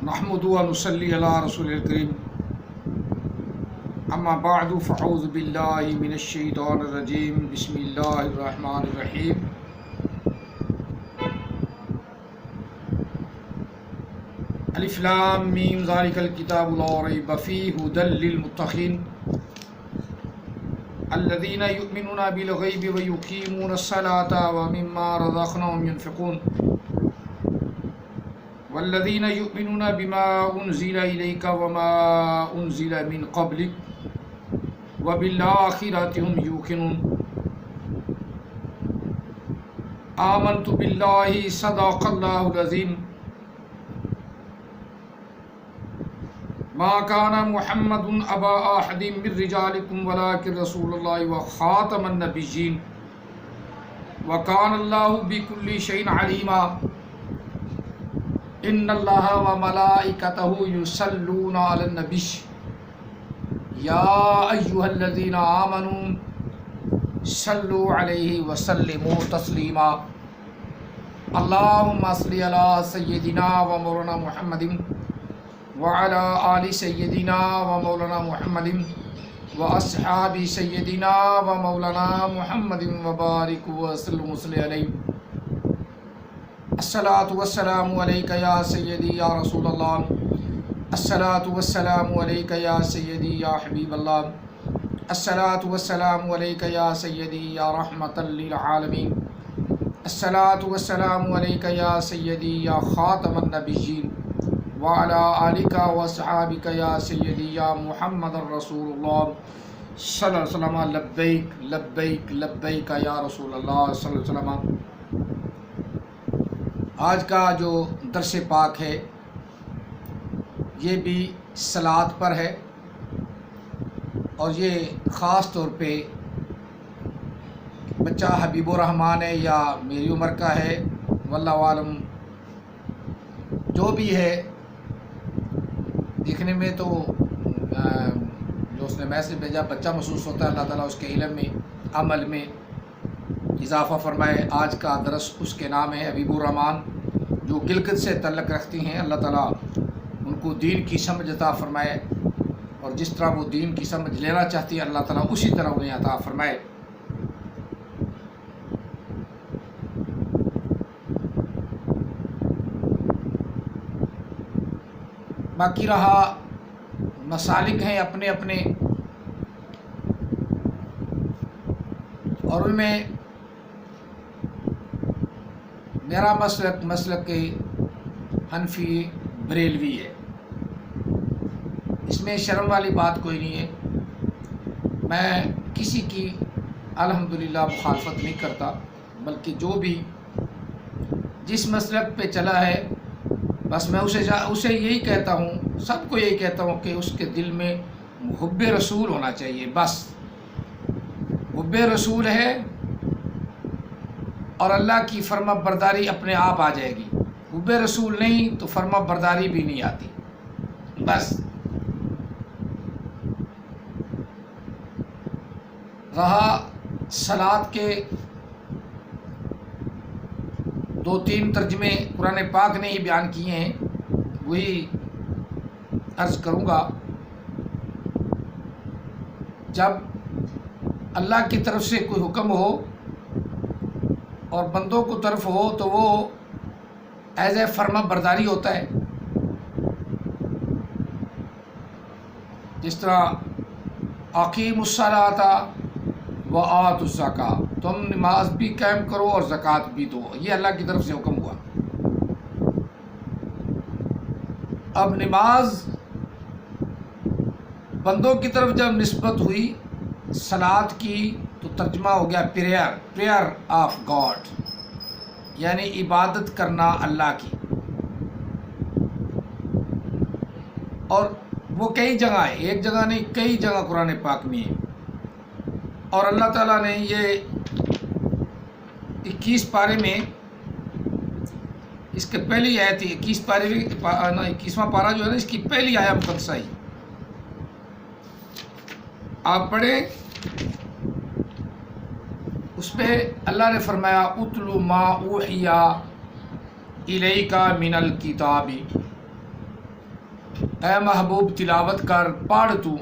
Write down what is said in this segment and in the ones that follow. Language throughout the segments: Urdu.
نحمد و نصلی علی رسول الکریم اما بعد فاعوذ باللہ من الشیطان الرجیم بسم اللہ الرحمن الرحیم الف لام میم ذالک الکتاب لا ریب فیہ ھدی للمتقین الذین یؤمنون بالغیب ویقیمون الصلاة ومما رزقناهم ينفقون والذین یؤمنون بما انزل الیک وما انزل من قبلک وبالآخرۃ هم یوقنون آمنت باللہ صدق اللہ العظیم ما کان محمد ابا احد من رجالکم ولکن رسول اللہ وخاتم النبیین وکان اللہ بکل شیء علیما ان اللہ وملائکتہ یصلون علی النبی یا ایھا الذین آمنوا صلوا علیہ وسلموا تسلیما اللہم صل علی سیدنا و مولانا محمد وعلی آل سیدنا و مولانا محمد و اصحاب سیدنا و مولانا محمد وبارک وسلم علیہ الصلاۃ والسلام علیک یا سیدی یا رسول اللہ الصلاۃ والسلام علیک یا سیدی یا حبیب اللہ الصلاۃ والسلام علیک یا سیدی یا رحمۃ للعالمین الصلاۃ والسلام علیک یا سیدی یا خاتم النبیین وعلی آلک واصحابک یا سیدی یا محمد الرسول اللہ صلی اللہ علیہ وسلم لبیک لبیک لبیک یا رسول اللہ صلی اللہ علیہ وسلم۔ آج کا جو درس پاک ہے یہ بھی صلاۃ پر ہے اور یہ خاص طور پہ بچہ حبیب الرحمن ہے یا میری عمر کا ہے واللہ عالم، جو بھی ہے دیکھنے میں تو جو اس نے میسج بھیجا بچہ محسوس ہوتا ہے، اللہ تعالیٰ اس کے علم میں عمل میں اضافہ فرمائے۔ آج کا درس اس کے نام ہے حبیب الرحمن، جو گلگت سے تعلق رکھتی ہیں، اللہ تعالیٰ ان کو دین کی سمجھ عطا فرمائے اور جس طرح وہ دین کی سمجھ لینا چاہتی ہے اللہ تعالیٰ اسی طرح انہیں عطا فرمائے۔ باقی رہا مسالک ہیں اپنے اپنے، اور ان میں میرا مسلک حنفی بریلوی ہے، اس میں شرم والی بات کوئی نہیں ہے۔ میں کسی کی الحمدللہ مخالفت نہیں کرتا، بلکہ جو بھی جس مسلک پہ چلا ہے بس میں اسے یہی کہتا ہوں، سب کو یہی کہتا ہوں کہ اس کے دل میں حب رسول ہونا چاہیے۔ بس حب رسول ہے اور اللہ کی فرما برداری اپنے آپ آ جائے گی، حب رسول نہیں تو فرما برداری بھی نہیں آتی۔ بس رہا صلاۃ کے دو تین ترجمے قرآن پاک نے ہی بیان کیے ہیں، وہی عرض کروں گا۔ جب اللہ کی طرف سے کوئی حکم ہو اور بندوں کو طرف ہو تو وہ ایز اے فرما برداری ہوتا ہے، جس طرح اقیموا الصلاۃ وآتوا الزکاۃ، تم نماز بھی قائم کرو اور زکوٰۃ بھی دو، یہ اللہ کی طرف سے حکم ہوا۔ اب نماز بندوں کی طرف جب نسبت ہوئی صلاۃ کی تو ترجمہ ہو گیا پریئر آف گاڈ، یعنی عبادت کرنا اللہ کی، اور وہ کئی جگہ ہے، ایک جگہ نہیں کئی جگہ قرآن پاک میں ہے۔ اور اللہ تعالیٰ نے یہ 21 پارے میں، اس کے پہلی آیت 21 پارے 21واں پارہ جو ہے نا، اس کی پہلی آیت مقدسہ ہی آپ پڑھیں، اس پہ اللہ نے فرمایا اتلو ما اوحی الیک من الکتاب، اے محبوب تلاوت کر، پڑھ تو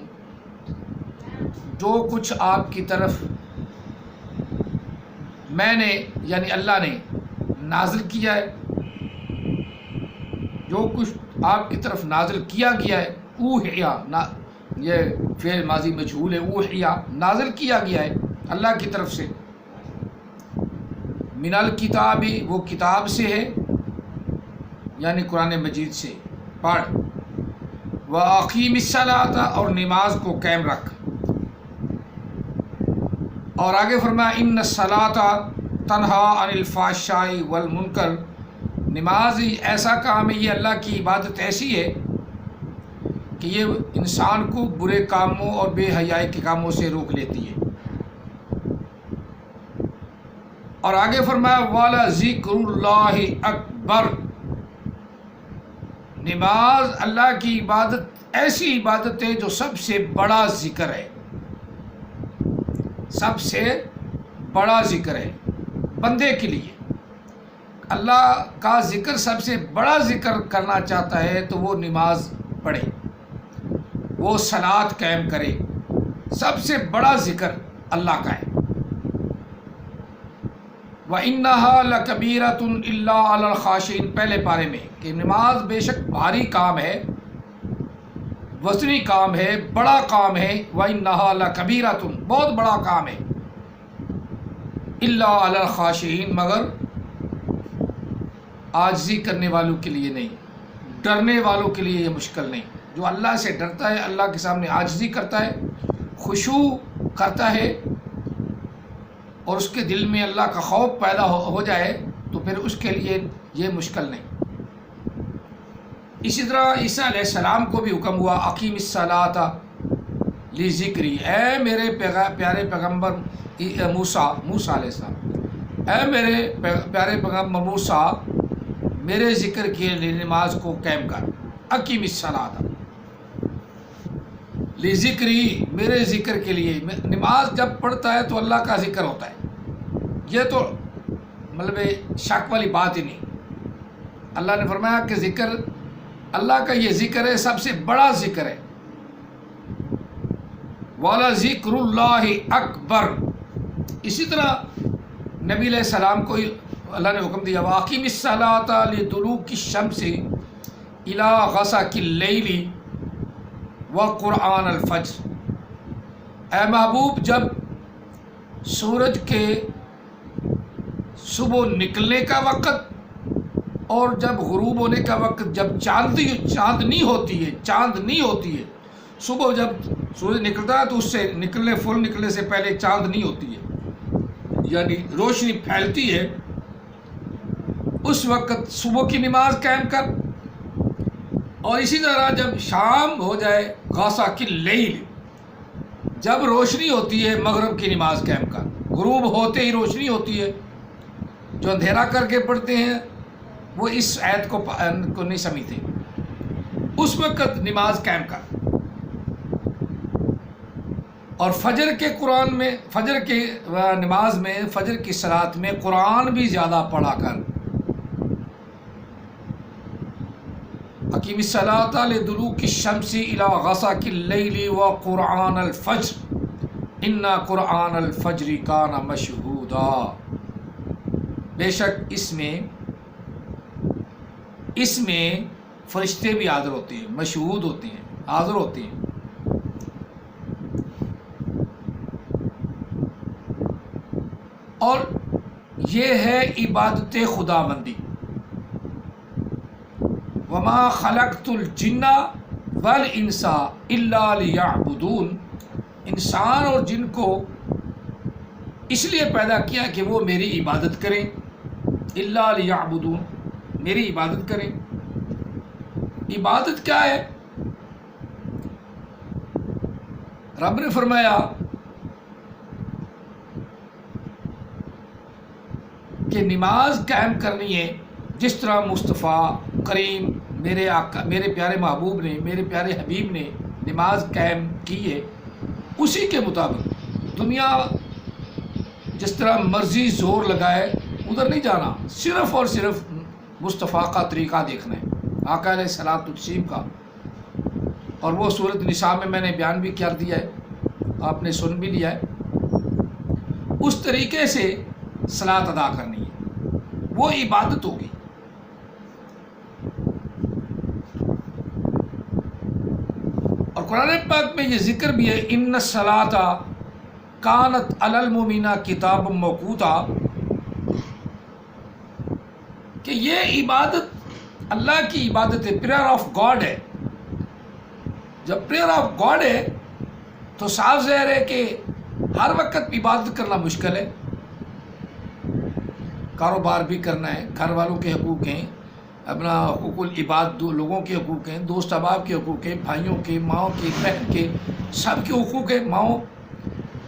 جو کچھ آپ کی طرف میں نے یعنی اللہ نے نازل کیا ہے، جو کچھ آپ کی طرف نازل کیا گیا ہے، اوحیا، یہ فعل ماضی مجہول ہے، اوحیا نازل کیا گیا ہے اللہ کی طرف سے، من الکتاب وہ کتاب سے ہے یعنی قرآن مجید سے، پڑھ، وَأَقِیمِ الصَّلَاةَ اور نماز کو قائم رکھ، اور آگے فرمایا ان الصلاۃ تنہیٰ عن الفحشاء والمنکر، نماز ایسا کام ہے، یہ اللہ کی عبادت ایسی ہے کہ یہ انسان کو برے کاموں اور بے حیائی کے کاموں سے روک لیتی ہے۔ اور آگے فرمایا وَلَذِکْرُ اللَّہِ اکبر، نماز اللہ کی عبادت ایسی عبادت ہے جو سب سے بڑا ذکر ہے، سب سے بڑا ذکر ہے بندے کے لیے۔ اللہ کا ذکر سب سے بڑا ذکر کرنا چاہتا ہے تو وہ نماز پڑھے، وہ صلاۃ قائم کرے، سب سے بڑا ذکر اللہ کا ہے۔ وَإِنَّهَا لَكَبِيرَةٌ إِلَّا عَلَى الْخَاشِعِينَ، پہلے پارے میں کہ نماز بے شک بھاری کام ہے، وزنی کام ہے، بڑا کام ہے، وَإِنَّهَا لَكَبِيرَةٌ بہت بڑا کام ہے، إِلَّا عَلَى الْخَاشِعِينَ مگر عاجزی کرنے والوں کے لیے نہیں، ڈرنے والوں کے لیے یہ مشکل نہیں۔ جو اللہ سے ڈرتا ہے، اللہ کے سامنے عاجزی کرتا ہے، خشوع کرتا ہے، اور اس کے دل میں اللہ کا خوف پیدا ہو جائے تو پھر اس کے لیے یہ مشکل نہیں۔ اسی طرح عیسیٰ علیہ السلام کو بھی حکم ہوا اقیم الصلاۃ لذکری، اے میرے پیارے پیغمبر موسیٰ علیہ السلام، اے میرے پیارے پیغمبر موسیٰ، میرے ذکر کے لیے نماز کو قائم کر، اقیم الصلاۃ لذکری، میرے ذکر کے لیے۔ نماز جب پڑھتا ہے تو اللہ کا ذکر ہوتا ہے، یہ تو مطلب شک والی بات ہی نہیں۔ اللہ نے فرمایا کہ ذکر اللہ کا یہ ذکر ہے، سب سے بڑا ذکر ہے۔ وَلَذِکْرُ اللَّہِ اکبر، اسی طرح نبی علیہ السلام کو اللہ نے حکم دیا وَأَقِیمِ الصَّلَاةَ لِدُلُوکِ الشَّمْسِ إِلَىٰ غَسَقِ اللَّیْلِ وَقُرْآنَ الْفَجْرِ، اے محبوب جب سورج کے صبح نکلنے کا وقت اور جب غروب ہونے کا وقت، جب چاندنی ہوتی ہے، صبح جب سورج نکلتا ہے تو اس سے فل نکلنے سے پہلے چاندنی ہوتی ہے یعنی روشنی پھیلتی ہے، اس وقت صبح کی نماز قائم کر۔ اور اسی طرح جب شام ہو جائے غسق اللیل، جب روشنی ہوتی ہے مغرب کی نماز قائم کر، غروب ہوتے ہی روشنی ہوتی ہے۔ جو اندھیرا کر کے پڑھتے ہیں وہ اس آیت کو نہیں سمجھتے، اس وقت نماز قائم کر۔ اور فجر کے نماز میں، فجر کی صلاۃ میں قرآن بھی زیادہ پڑھا کر۔ اقیم الصلاۃ لدلوک الشمس الی غسق اللیل وقرآن الفجر ان قرآن الفجر کان مشہودا، بے شک اس میں فرشتے بھی حاضر ہوتے ہیں، مشہود ہوتے ہیں، حاضر ہوتے ہیں۔ اور یہ ہے عبادت خدا بندی۔ وما خلقت الجن والانس الا لیعبدون، انسان اور جن کو اس لیے پیدا کیا کہ وہ میری عبادت کریں، الا لیعبدون، میری عبادت کریں۔ عبادت کیا ہے؟ رب نے فرمایا کہ نماز قائم کرنی ہے جس طرح مصطفیٰ کریم میرے آقا، میرے پیارے محبوب نے، میرے پیارے حبیب نے نماز قائم کی ہے، اسی کے مطابق۔ دنیا جس طرح مرضی زور لگائے ادھر نہیں جانا، صرف اور صرف مصطفیٰ کا طریقہ دیکھنا ہے، آقا علیہ الصلوۃ والتسلیم کا۔ اور وہ سورۃ النساء میں میں نے بیان بھی کر دیا ہے، آپ نے سن بھی لیا ہے۔ اس طریقے سے صلاۃ ادا کرنی ہے، وہ عبادت ہوگی۔ اور قرآن پاک میں یہ ذکر بھی ہے، ان الصلاۃ کانت علی المؤمنین کتابا موقوتا، کہ یہ عبادت اللہ کی عبادت ہے، پریئر آف گاڈ ہے۔ جب پریئر آف گاڈ ہے تو صاف ظاہر ہے کہ ہر وقت عبادت کرنا مشکل ہے۔ کاروبار بھی کرنا ہے، گھر والوں کے حقوق ہیں، اپنا حقوق العباد لوگوں کے حقوق ہیں، دوست احباب کے حقوق ہیں، بھائیوں کے، ماؤں کے، بہن کے، سب کے حقوق ہیں، ماؤں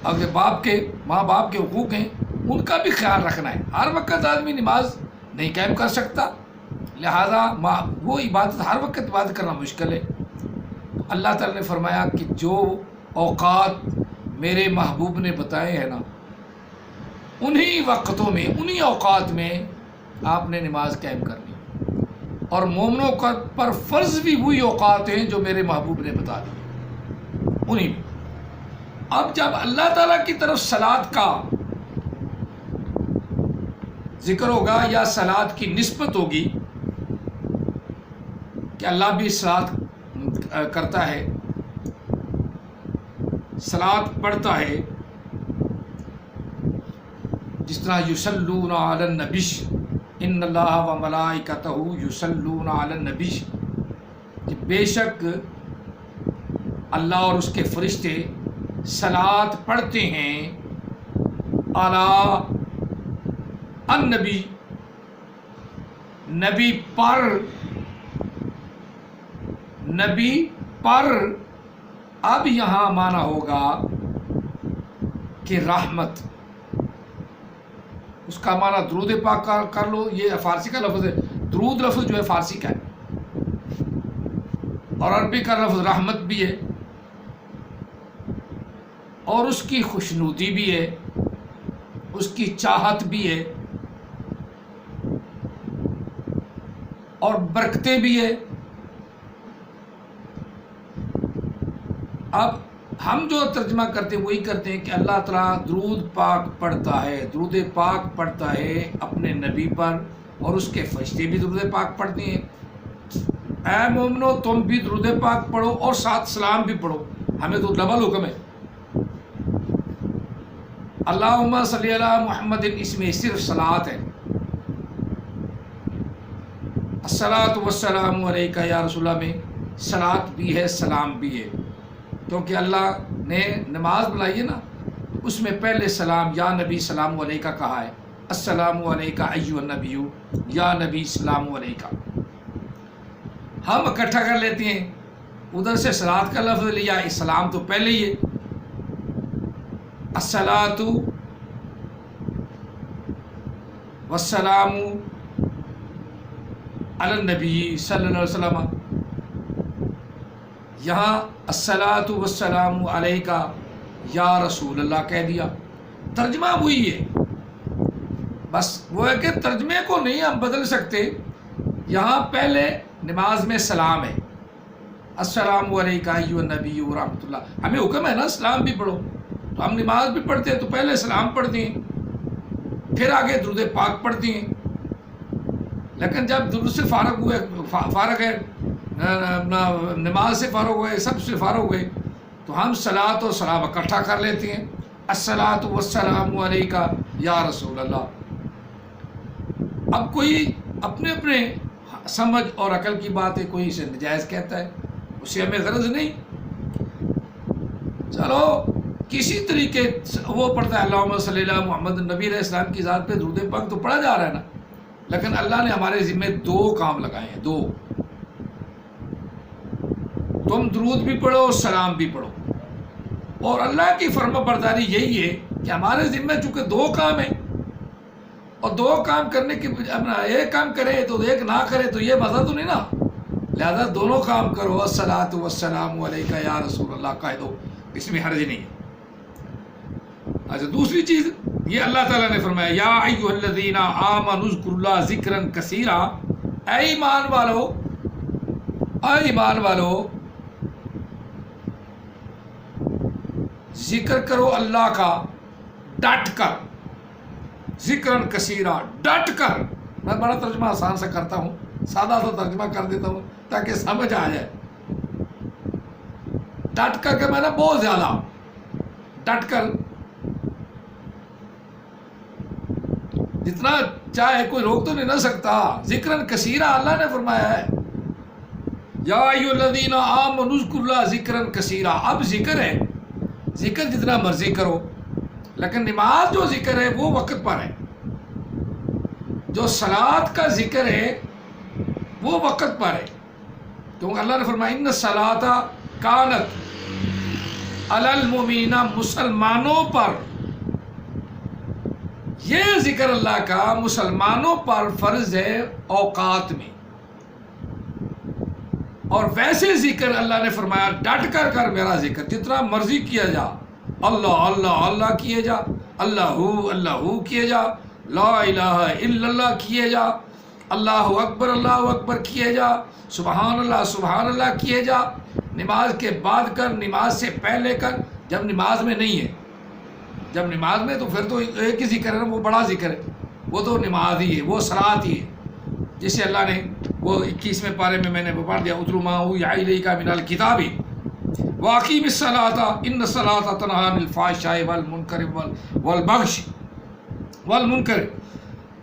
اگر باپ کے، ماں باپ کے حقوق ہیں، ان کا بھی خیال رکھنا ہے۔ ہر وقت آدمی نماز نہیں قائم کر سکتا، لہذا وہ عبادت ہر وقت عبادت کرنا مشکل ہے۔ اللہ تعالیٰ نے فرمایا کہ جو اوقات میرے محبوب نے بتائے ہیں نا، انہی وقتوں میں، انہی اوقات میں آپ نے نماز قائم کرنی، اور مومنوں پر فرض بھی وہی اوقات ہیں جو میرے محبوب نے بتا دی، انہی میں۔ اب جب اللہ تعالیٰ کی طرف صلاۃ کا ذکر ہوگا یا صلاۃ کی نسبت ہوگی کہ اللہ بھی صلاۃ کرتا ہے، صلاۃ پڑھتا ہے، جس طرح یصلون علی النبی ان اللہ و ملائکتہ یصلون علی النبی، کہ بے شک اللہ اور اس کے فرشتے صلاۃ پڑھتے ہیں علی النبی، نبی پر، نبی پر۔ اب یہاں مانا ہوگا کہ رحمت، اس کا معنی درود پاک کر لو، یہ فارسی کا لفظ ہے، درود لفظ جو ہے فارسی کا ہے، اور عربی کا لفظ رحمت بھی ہے، اور اس کی خوشنودی بھی ہے، اس کی چاہت بھی ہے، اور برکتیں بھی ہے۔ اب ہم جو ترجمہ کرتے ہیں وہی کرتے ہیں کہ اللہ تعالیٰ درود پاک پڑھتا ہے، درود پاک پڑھتا ہے اپنے نبی پر، اور اس کے فرشتے بھی درود پاک پڑھتے ہیں۔ اے مومنو تم بھی درود پاک پڑھو اور ساتھ سلام بھی پڑھو، ہمیں تو ڈبل حکم ہے۔ اللہم صلی علی محمد، اس میں صرف صلاۃ ہے، الصلاۃ والسلام علیکہ یا رسول اللہ میں صلاۃ بھی ہے، سلام بھی ہے، کیونکہ اللہ نے نماز بلائی ہے نا، اس میں پہلے سلام یا نبی سلام علیکہ کہا ہے، السلام علیکہ ایھا النبی، یا نبی سلام علیکہ۔ ہم اکٹھا کر لیتے ہیں، ادھر سے صلاۃ کا لفظ لیا، اسلام تو پہلے ہی ہے، الصلاۃ والسلام علی النبی صلی اللہ علیہ وسلم، یہاں الصلاۃ والسلام علیکہ یا رسول اللہ کہہ دیا، ترجمہ وہی ہے، بس وہ ہے کہ ترجمے کو نہیں ہم بدل سکتے۔ یہاں پہلے نماز میں سلام ہے، السلام علیکہ ایھا النبی ورحمۃ اللہ، ہمیں حکم ہے نا سلام بھی پڑھو، تو ہم نماز بھی پڑھتے ہیں تو پہلے سلام پڑھتے ہیں، پھر آگے درود پاک پڑھتے ہیں۔ لیکن جب درود سے فارغ ہے، نماز سے فارغ ہوئے، سب سے فارغ ہوئے، تو ہم صلاۃ و سلام اکٹھا کر لیتے ہیں، الصلاۃ والسلام علیکہ یا رسول اللہ۔ اب کوئی اپنے اپنے سمجھ اور عقل کی بات ہے، کوئی اسے نجائز کہتا ہے، اسے ہمیں غرض نہیں، چلو کسی طریقے وہ پڑھتا ہے اللہم صلی اللہ محمد، نبی علیہ السلام کی ذات پہ درود پاک تو پڑھا جا رہا ہے نا، لیکن اللہ نے ہمارے ذمہ دو کام لگائے ہیں، دو، تم درود بھی پڑھو سلام بھی پڑھو، اور اللہ کی فرما برداری یہی ہے کہ ہمارے ذمہ چونکہ دو کام ہیں، اور دو کام کرنے کی ایک کام کرے تو ایک نہ کرے تو یہ مزہ تو نہیں نا، لہذا دونوں کام کرو، الصلاۃ والسلام علیکہ یا رسول اللہ کہہ دو، اس میں حرج نہیں ہے۔ اچھا دوسری چیز یہ اللہ تعالیٰ نے فرمایا، یا ایھا الذین آمنوا اذکروا اللہ ذکرا کثیرا، اے ایمان والو، اے ایمان والو، ذکر کرو اللہ کا ڈٹ کر، ذکرن کثیرا، ڈٹ کر. میں بڑا ترجمہ آسان سے کرتا ہوں، سادہ سا ترجمہ کر دیتا ہوں تاکہ سمجھ آ جائے. ڈٹ کر کے میں نے بہت زیادہ ڈٹ کر، جتنا چاہے کوئی روک تو نہیں نہ سکتا. ذکرن کثیرا اللہ نے فرمایا ہے، یا ایھا الذین آمنوا اذکروا اللہ ذکرن کثیرا. اب ذکر ہے، ذکر جتنا مرضی کرو، لیکن نماز جو ذکر ہے وہ وقت پر ہے. جو صلاۃ کا ذکر ہے وہ وقت پر ہے، کیونکہ اللہ نے فرمایا ان الصلاۃ کانت علی المؤمنین، مسلمانوں پر یہ ذکر اللہ کا مسلمانوں پر فرض ہے اوقات میں. اور ویسے ذکر اللہ نے فرمایا ڈٹ کر کر میرا ذکر جتنا مرضی کیا جا، اللہ اللہ اللہ کیے جا، اللہ کیے جا، لا الہ الا اللہ کیے جا، اللہ اکبر کیے جا، سبحان اللہ کیے جا. نماز کے بعد کر، نماز سے پہلے کر. جب نماز میں نہیں ہے، جب نماز میں تو پھر تو ایک ہی ذکر ہے نا، وہ بڑا ذکر ہے، وہ تو نماز ہی ہے، وہ صلاۃ ہی ہے، جسے اللہ نے وہ 21ویں پارے میں نے پڑھ دیا، اتلو ما اوحی الیک من الکتاب واقیم الصلاۃ ان الصلاۃ تنہی عن الفحشاء والمنکر والبغی والمنکر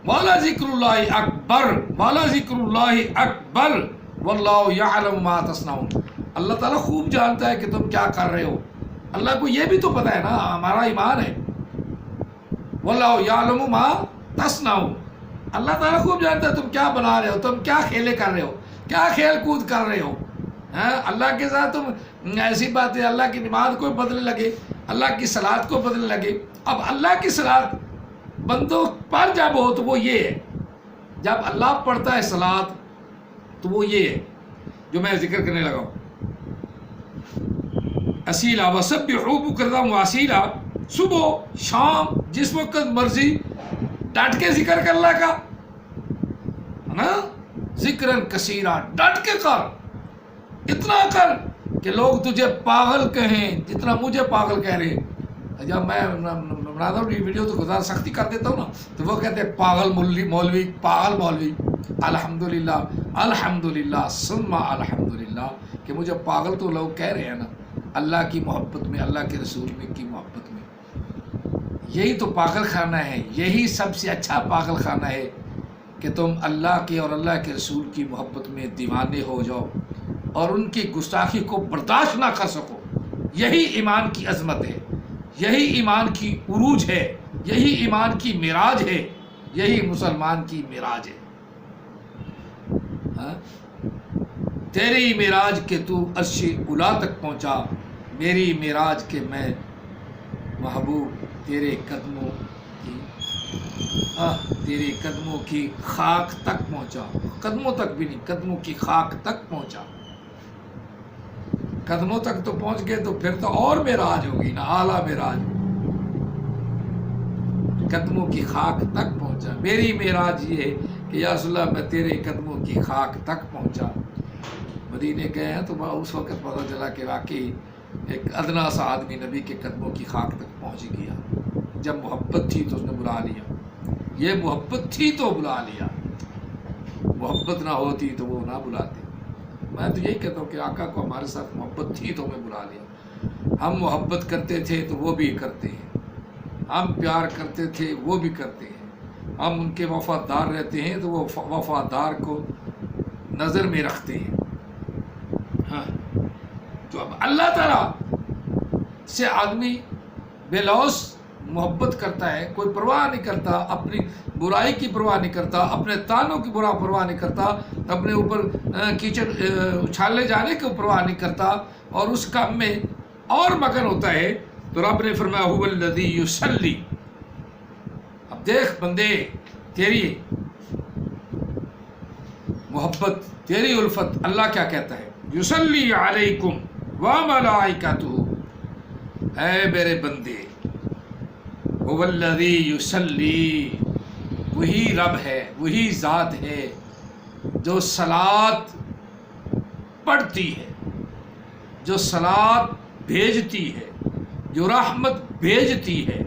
ولذکر اللہ اکبر واللہ یعلم ما تصنعون. اللہ تعالیٰ خوب جانتا ہے کہ تم کیا کر رہے ہو. اللہ کو یہ بھی تو پتہ ہے نا، ہمارا ایمان ہے. واللہ یعلم ما تصنعون، اللہ تعالیٰ خوب جانتا ہے تم کیا بنا رہے ہو، تم کیا کھیلے کر رہے ہو، کیا کھیل کود کر رہے ہو. اللہ کے ساتھ تم ایسی بات ہے، اللہ کی نماز کو بدلنے لگے، اللہ کی صلاۃ کو بدلنے لگے. اب اللہ کی صلاۃ بندوں پر جب ہو تو وہ یہ ہے، جب اللہ پڑھتا ہے صلاۃ تو وہ یہ ہے جو میں ذکر کرنے لگا ہوں. اسیلا وسبحوا بکرۃ واصیلا، صبح شام جس وقت مرضی ڈٹ کے ذکر کر اللہ کا، ہے نا، ذکرن کثیرا، ڈٹ کے کر، اتنا کر کہ لوگ تجھے پاگل کہیں جتنا مجھے پاگل کہہ رہے. جب میں بناتا ہوں ویڈیو تو گزار سختی کر دیتا ہوں نا، تو وہ کہتے ہیں پاگل مولوی، پاگل مولوی. الحمدللہ ثم الحمدللہ کہ مجھے پاگل تو لوگ کہہ رہے ہیں نا، اللہ کی محبت میں، اللہ کے رسول میں کی محبت میں. یہی تو پاگل خانہ ہے، یہی سب سے اچھا پاگل خانہ ہے کہ تم اللہ کے اور اللہ کے رسول کی محبت میں دیوانے ہو جاؤ اور ان کی گستاخی کو برداشت نہ کر سکو. یہی ایمان کی عظمت ہے، یہی ایمان کی عروج ہے، یہی ایمان کی معراج ہے، یہی مسلمان کی معراج ہے. تیری معراج کہ تو عرش اولی تک پہنچا، میری معراج کہ میں محبوب تیرے قدموں کی خاک تک پہنچا. قدموں تک بھی نہیں، قدموں کی خاک تک پہنچا. قدموں تک تو پہنچ گئے تو پھر تو اور معراج ہوگی نا، اعلیٰ معراج. قدموں کی خاک تک پہنچا. میری معراج یہ ہے کہ یا رسول اللہ میں تیرے قدموں کی خاک تک پہنچا. مدینے گئے ہیں تو اس وقت پتہ چلا کہ واقعی ایک ادنا سا آدمی نبی کے قدموں کی خاک تک پہنچ گیا. جب محبت تھی تو اس نے بلا لیا، یہ محبت تھی تو بلا لیا، محبت نہ ہوتی تو وہ نہ بلاتے. میں تو یہی کہتا ہوں کہ آقا کو ہمارے ساتھ محبت تھی تو ہمیں بلا لیا. ہم محبت کرتے تھے تو وہ بھی کرتے ہیں، ہم پیار کرتے تھے وہ بھی کرتے ہیں، ہم ان کے وفادار رہتے ہیں تو وہ وفادار کو نظر میں رکھتے ہیں. ہاں، تو اب اللہ تعالیٰ سے آدمی بے لوث محبت کرتا ہے، کوئی پرواہ نہیں کرتا، اپنی برائی کی پرواہ نہیں کرتا، اپنے تانوں کی پرواہ نہیں کرتا، اپنے اوپر کیچڑ اچھالے جانے کی پرواہ نہیں کرتا، اور اس کام میں اور مگن ہوتا ہے. تو رب نے فرمایا هو الذی یصلی. اب دیکھ بندے، تیری محبت، تیری الفت، اللہ کیا کہتا ہے، یصلی علیکم وملائکتہ. اے میرے بندے، هو الذی یصلی، وہی رب ہے، وہی ذات ہے جو صلاۃ پڑھتی ہے، جو صلاۃ بھیجتی ہے، جو رحمت بھیجتی ہے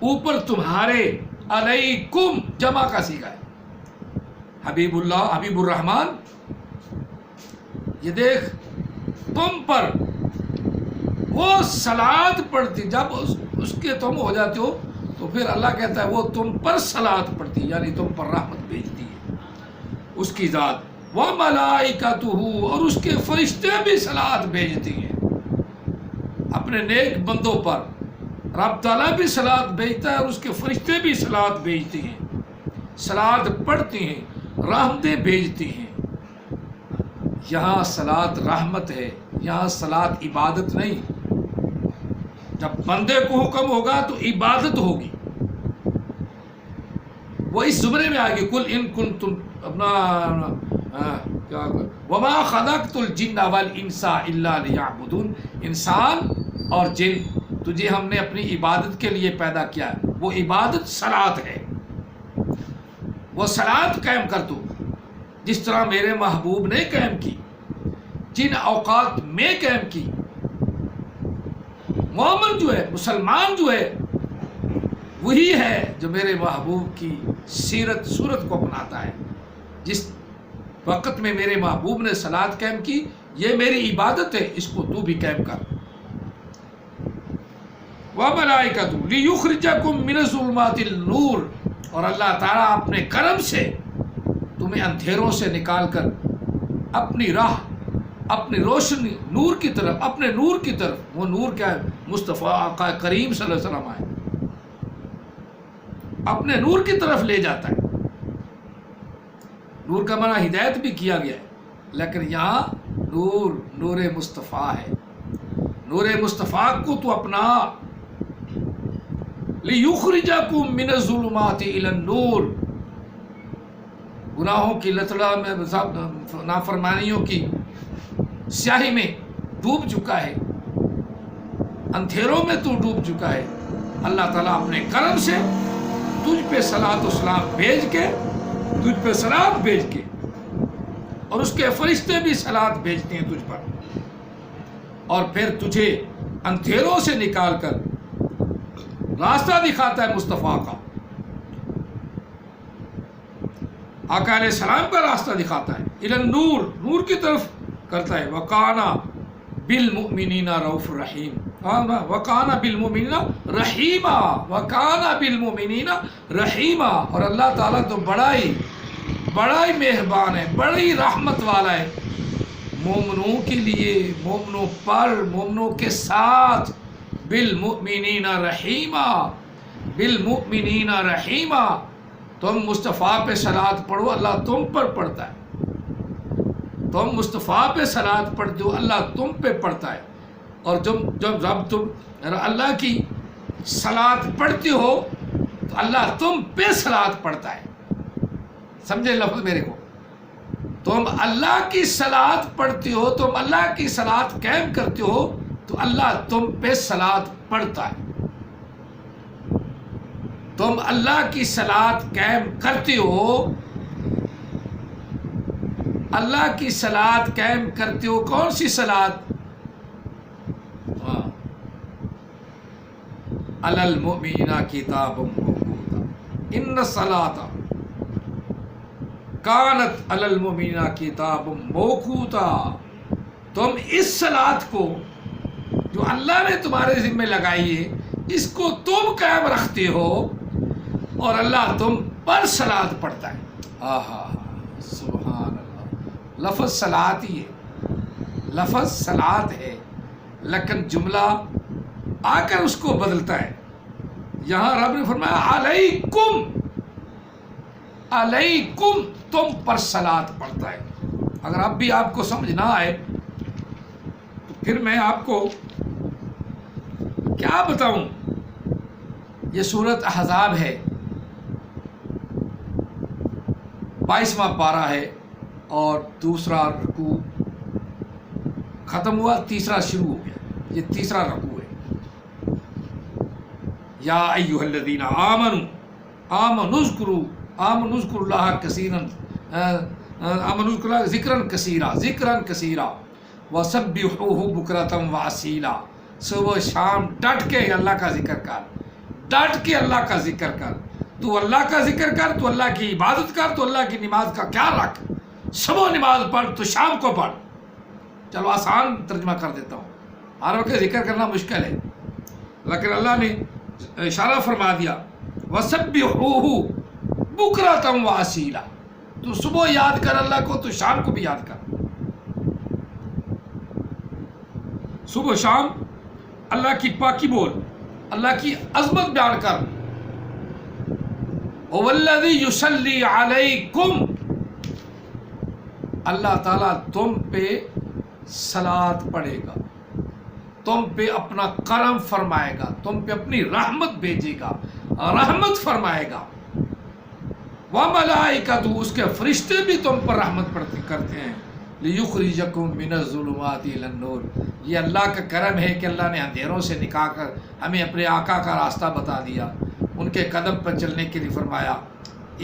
اوپر تمہارے، علیکم جمع کا صیغہ ہے، حبیب اللہ، حبیب الرحمن، یہ دیکھ تم پر وہ صلات پڑھتی، جب اس کے تم ہو جاتے ہو تو پھر اللہ کہتا ہے وہ تم پر صلات پڑھتی، یعنی تم پر رحمت بھیجتی ہے اس کی ذات، وَمَلَائِكَتُهُ، اور اس کے فرشتے بھی صلات بھیجتی ہیں اپنے نیک بندوں پر، رب تعالیٰ بھی صلات بھیجتا ہے اور اس کے فرشتے بھی صلات بھیجتے ہیں، صلات پڑھتی ہیں، رحمتیں بھیجتی ہیں۔ یہاں صلات رحمت ہے، یہاں صلات عبادت نہیں۔ جب بندے کو حکم ہوگا تو عبادت ہوگی، وہ اس زمرے میں آئے گی، کل ان کنتم اپنا وما خلقت الجن والانس الا لیعبدون، انسان اور جن تجھے ہم نے اپنی عبادت کے لیے پیدا کیا ہے، وہ عبادت صلات ہے، وہ صلات قائم کر تو، جس طرح میرے محبوب نے قائم کی، جن اوقات میں قائم کی۔ مومن جو ہے، مسلمان جو ہے، وہی ہے جو میرے محبوب کی سیرت صورت کو اپناتا ہے۔ جس وقت میں میرے محبوب نے صلات قائم کی، یہ میری عبادت ہے، اس کو تو بھی قائم کر۔ وَمَلَائِكَتُهُ لِيُخْرِجَكُم مِّنَ الظُّلُمَاتِ النُّورِ، اور اللہ تعالیٰ اپنے کرم سے تمہیں اندھیروں سے نکال کر اپنی راہ، اپنی روشنی، نور کی طرف، اپنے نور کی طرف، وہ نور کیا ہے؟ مصطفیٰ آقا کریم صلی اللہ علیہ وسلم آئے، اپنے نور کی طرف لے جاتا ہے۔ نور کا معنی ہدایت بھی کیا گیا ہے، لیکن یہاں نور، نور مصطفیٰ ہے، نور مصطفیٰ کو تو اپنا، لِيُخْرِجَكُم مِّنَ الظُّلُمَاتِ إِلَى النُّورِ، گناہوں کی لتڑا میں، نافرمانیوں کی سیاہی میں ڈوب چکا ہے، اندھیروں میں تو ڈوب چکا ہے، اللہ تعالیٰ اپنے کرم سے تجھ پہ صلاۃ و سلام بھیج کے، تجھ پہ صلاۃ بھیج کے، اور اس کے فرشتے بھی صلاۃ بھیجتے ہیں تجھ پر، اور پھر تجھے اندھیروں سے نکال کر راستہ دکھاتا ہے مصطفیٰ کا، آقا علیہ السلام کا راستہ دکھاتا ہے، الی النور، نور کی طرف کرتا ہے، وَقَانَ بِالْمُؤْمِنِينَ رَءُوفٌ رَحِيمٌ، وَقَانَ بِالْمُؤْمِنِينَ رَحِيمًا، وَقَانَ بِالْمُؤْمِنِينَ رَحِيمًا، اور اللہ تعالیٰ تو بڑا ہی مہربان ہے، بڑی رحمت والا ہے مومنوں کے لیے، مومنوں پر، مومنوں کے ساتھ، بالمؤمنین رحیما، بالمؤمنین رحیما، تم مصطفیٰ پہ صلات پڑھو، اللہ تم پر پڑھتا ہے، تم مصطفیٰ پہ صلات پڑھتے ہو، اللہ تم پہ پڑھتا ہے، اور جب تم اللہ کی صلات پڑھتے ہو تو اللہ تم پہ صلات پڑھتا ہے، سمجھے لفظ میرے کو، تم اللہ کی صلات پڑھتے ہو، تم اللہ کی صلات قائم کرتے ہو تو اللہ تم پہ صلات پڑھتا ہے، تم اللہ کی صلات قائم کرتے ہو، اللہ کی صلات قائم کرتے ہو، کون سی صلات؟ علی المؤمنین کتاب موقوتا، ان الصلاۃ کانت علی المؤمنین کتاب موقوتا، تم اس صلات کو جو اللہ نے تمہارے ذمہ لگائی ہے، اس کو تم قائم رکھتے ہو، اور اللہ تم پر صلات پڑھتا ہے۔ آہا سبحان اللہ، لفظ صلات ہی ہے، لفظ صلات ہے، لیکن جملہ آ کر اس کو بدلتا ہے۔ یہاں رب نے فرمایا علیکم، علیکم، تم پر صلات پڑھتا ہے۔ اگر اب بھی آپ کو سمجھ نہ آئے تو پھر میں آپ کو کیا بتاؤں۔ یہ سورۃ احزاب ہے، 22واں پارہ ہے، اور دوسرا رکوع ختم ہوا، تیسرا شروع ہو گیا، یہ تیسرا رکوع ہے۔ یا ایھا الذین آمنوا آمنوا اذکروا اللہ کثیرا، آمنوا اذکروا اللہ ذکرا کثیرا، ذکرا کثیرا، وسبحوہ بکرۃ واسیلا، صبح شام ڈٹ کے اللہ کا ذکر کر، ڈٹ کے اللہ کا ذکر کر. تو اللہ کا ذکر کر، تو اللہ کی عبادت کر، تو اللہ کی نماز کا خیال رکھ. صبح نماز پڑھ تو شام کو پڑھ. چلو آسان ترجمہ کر دیتا ہوں، ہر وقت ذکر کرنا مشکل ہے، لیکن اللہ نے اشارہ فرما دیا وَسَبِّحُوهُ بُكْرَةً وَأَصِيلًا. تو صبح یاد کر اللہ کو، تو شام کو بھی یاد کر. صبح شام اللہ کی پاکی بول، اللہ کی عظمت بیان کر. وَالَّذِي يُصَلِّي عَلَيْكُمْ، اللہ تعالیٰ تم پہ صلات پڑھے گا، تم پہ اپنا کرم فرمائے گا، تم پہ اپنی رحمت بھیجے گا، رحمت فرمائے گا. وَمَلَائِكَتُهُ، اس کے فرشتے بھی تم پر رحمت کرتے ہیں. لِيُخْرِجَكُم مِّنَ الظُّلُمَاتِ إِلَى النُّورِ. یہ اللہ کا کرم ہے کہ اللہ نے اندھیروں سے نکال کر ہمیں اپنے آقا کا راستہ بتا دیا، ان کے قدم پر چلنے کے لیے فرمایا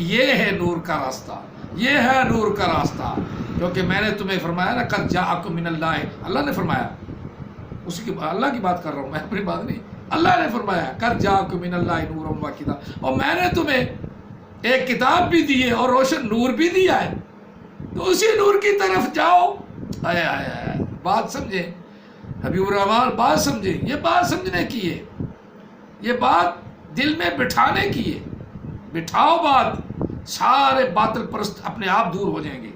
یہ ہے نور کا راستہ، یہ ہے نور کا راستہ. کیونکہ میں نے تمہیں فرمایا نا قد جاءکم من اللہ، اللہ نے فرمایا، اسی کی اللہ کی بات کر رہا ہوں، میں اپنی بات نہیں. اللہ نے فرمایا قد جاءکم من اللہ نور و کتاب، اور میں نے تمہیں ایک کتاب بھی دی ہے اور روشن نور بھی دیا ہے، تو اسی نور کی طرف جاؤ. آئے آئے آئے، بات سمجھے حبیب الرحمان، بات سمجھے. یہ بات سمجھنے کی ہے، یہ بات دل میں بٹھانے کی ہے. بٹھاؤ بات، سارے باطل پرست اپنے آپ دور ہو جائیں گے.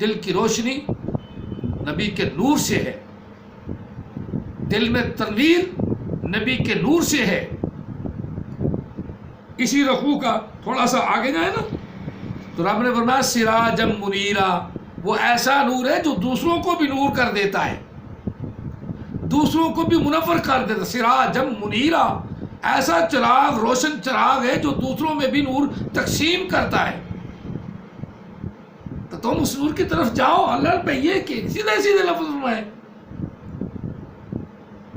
دل کی روشنی نبی کے نور سے ہے، دل میں تنویر نبی کے نور سے ہے. اسی رکوع کا تھوڑا سا آگے جائے نا تو رب نے فرمایا سراجم منیرا، وہ ایسا نور ہے جو دوسروں کو بھی نور کر دیتا ہے، دوسروں کو بھی منور کر دیتا. سراجم منیرا، ایسا چراغ، روشن چراغ ہے جو دوسروں میں بھی نور تقسیم کرتا ہے. تو تم اس نور کی طرف جاؤ. اللہ پہ یہ کہ سیدھے سیدھے لفظ میں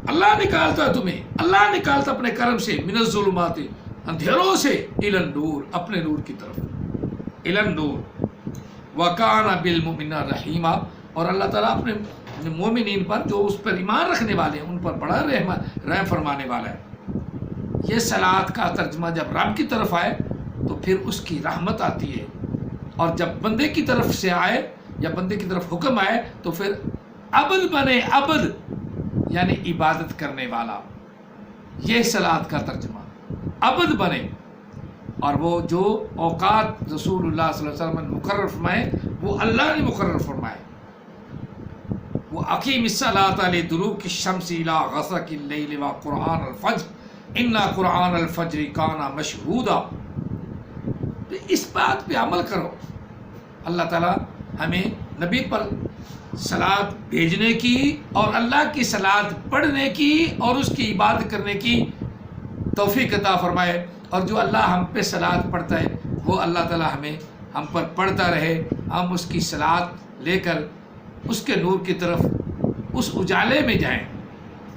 اللہ نکالتا ہے تمہیں، اللہ نکالتا اپنے کرم سے من الظلمات، اندھیروں سے الی النور، اپنے نور کی طرف، الی النور. وکان بالمؤمنین رحیما، اور اللہ تعالیٰ اپنے مومنین پر جو اس پر ایمان رکھنے والے ہیں ان پر بڑا رحم فرمانے والا ہے. یہ صلات کا ترجمہ جب رب کی طرف آئے تو پھر اس کی رحمت آتی ہے، اور جب بندے کی طرف سے آئے یا بندے کی طرف حکم آئے تو پھر عبد بنے، عبد یعنی عبادت کرنے والا. یہ صلات کا ترجمہ، عبد بنے. اور وہ جو اوقات رسول اللہ صلی اللہ علیہ وسلم نے مقرر فرمائے وہ اللہ نے مقرر فرمائے. وہ اقیم الصلاۃ لدلوک الشمس الی غسق اللیل وقرآن الفجر انا قرآن الفجر کان مشہودا. تو اس بات پہ عمل کرو. اللہ تعالیٰ ہمیں نبی پر صلات بھیجنے کی اور اللہ کی صلات پڑھنے کی اور اس کی عبادت کرنے کی توفیق عطا فرمائے. اور جو اللہ ہم پہ صلات پڑھتا ہے وہ اللہ تعالیٰ ہم پر پڑھتا رہے، ہم اس کی صلات لے کر اس کے نور کی طرف، اس اجالے میں جائیں،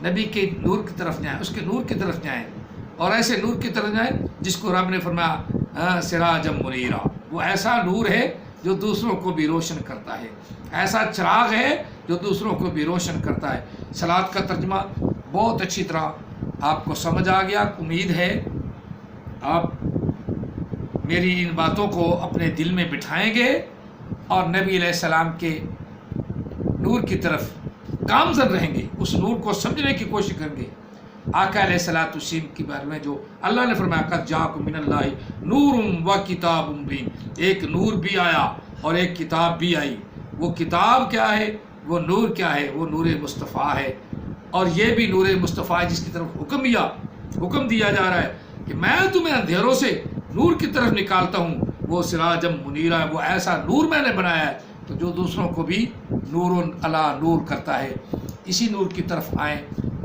نبی کے نور کی طرف جائیں، اس کے نور کی طرف جائیں، اور ایسے نور کی طرف جائیں جس کو رب نے فرمایا سراجم منیرا. وہ ایسا نور ہے جو دوسروں کو بھی روشن کرتا ہے، ایسا چراغ ہے جو دوسروں کو بھی روشن کرتا ہے. صلات کا ترجمہ بہت اچھی طرح آپ کو سمجھ آ گیا. امید ہے آپ میری ان باتوں کو اپنے دل میں بٹھائیں گے اور نبی علیہ السلام کے نور کی طرف گامزن رہیں گے، اس نور کو سمجھنے کی کوشش کریں گے. آقا علیہ الصلوۃ والسلام کے بارے میں جو اللہ نے فرمایا قد جاءکم من اللہ نور و کتاب مبین، ایک نور بھی آیا اور ایک کتاب بھی آئی. وہ کتاب کیا ہے، وہ نور کیا ہے؟ وہ نور مصطفیٰ ہے. اور یہ بھی نور مصطفیٰ ہے جس کی طرف حکم دیا جا رہا ہے کہ میں تمہیں اندھیروں سے نور کی طرف نکالتا ہوں. وہ سراجم منیرا ہے، وہ ایسا نور میں نے بنایا ہے تو جو دوسروں کو بھی نور علی نور کرتا ہے. اسی نور کی طرف آئیں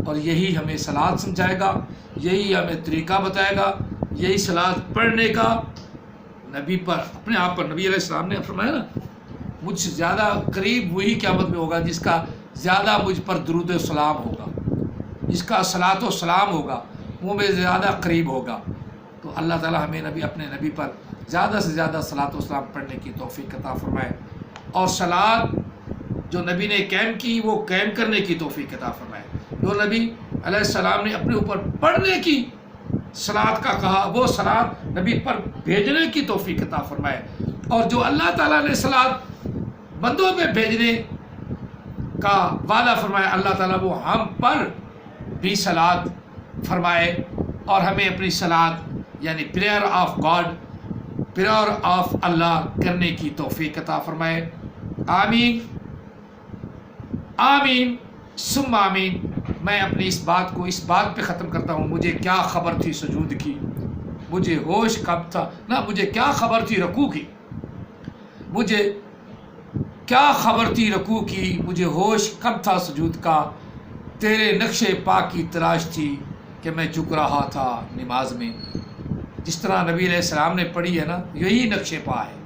اور یہی ہمیں صلات سمجھائے گا، یہی ہمیں طریقہ بتائے گا، یہی صلات پڑھنے کا. نبی پر اپنے آپ پر نبی علیہ السلام نے فرمایا نا مجھ سے زیادہ قریب وہی قیامت میں ہوگا جس کا زیادہ مجھ پر درود و سلام ہوگا، جس کا صلات و سلام ہوگا، وہ میں زیادہ قریب ہوگا. تو اللہ تعالیٰ ہمیں اپنے نبی پر زیادہ سے زیادہ صلات و سلام پڑھنے کی توفیق عطا فرمائے، اور صلات جو نبی نے قائم کی وہ قائم کرنے کی توفیق عطا فرمائے. جو نبی علیہ السلام نے اپنے اوپر پڑھنے کی صلات کا کہا، وہ صلات نبی پر بھیجنے کی توفیق عطا فرمائے، اور جو اللہ تعالیٰ نے صلات بندوں میں بھیجنے کا وعدہ فرمایا، اللہ تعالیٰ وہ ہم پر بھی صلات فرمائے اور ہمیں اپنی صلات یعنی prayer of God, prayer of Allah کرنے کی توفیق عطا فرمائے۔ آمین آمین ثم آمین۔ میں اپنی اس بات پہ ختم کرتا ہوں، مجھے کیا خبر تھی سجود کی، مجھے ہوش کب تھا، نہ مجھے کیا خبر تھی رکوع کی، مجھے کیا خبر تھی رکوع کی، مجھے ہوش کب تھا سجود کا، تیرے نقش پا کی تلاش تھی کہ میں جھک رہا تھا نماز میں۔ جس طرح نبی علیہ السلام نے پڑھی ہے نا، یہی نقش پا ہے،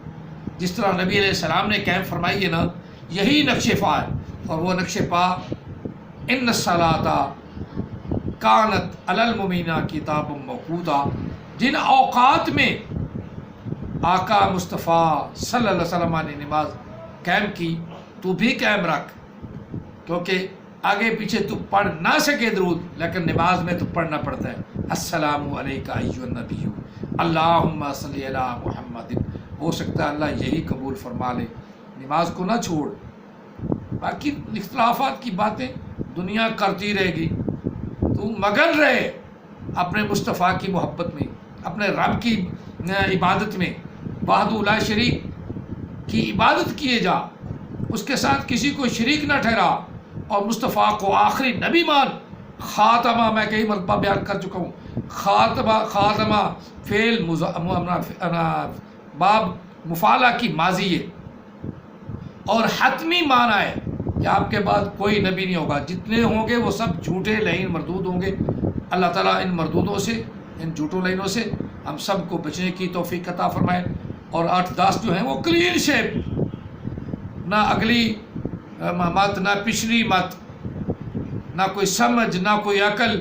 جس طرح نبی علیہ السلام نے قائم فرمائی ہے نا، یہی نقش پا ہے، اور وہ نقش پا ان الصلاۃ کانت علی المؤمنین کتابا موقوتا، جن اوقات میں آقا مصطفیٰ صلی اللہ علیہ وسلم نے نماز قائم کی، تو بھی قائم رکھ، کیونکہ آگے پیچھے تو پڑھ نہ سکے درود، لیکن نماز میں تو پڑھنا پڑتا ہے۔ السلام علیکہ ایھا النبی اللہم صلی علی محمد۔ ہو سکتا ہے اللہ یہی قبول فرما لے، نماز کو نہ چھوڑ۔ باقی اختلافات کی باتیں دنیا کرتی رہے گی، تو مگن رہے اپنے مصطفیٰ کی محبت میں، اپنے رب کی عبادت میں، وحدہ لا شریک کی عبادت کیے جا، اس کے ساتھ کسی کو شریک نہ ٹھہرا، اور مصطفیٰ کو آخری نبی مان۔ خاتمہ میں کئی مرتبہ بیان کر چکا ہوں، خاتمہ فعل باب مفعلہ کی ماضی ہے، اور حتمی معنی ہے کہ آپ کے بعد کوئی نبی نہیں ہوگا، جتنے ہوں گے وہ سب جھوٹے لعین مردود ہوں گے۔ اللہ تعالیٰ ان مردودوں سے، ان جھوٹوں لعینوں سے ہم سب کو بچنے کی توفیق عطا فرمائے، اور 8-10 جو ہیں وہ کلین شیپ، نہ اگلی مت، نہ پچھلی مت، نہ کوئی سمجھ، نہ کوئی عقل،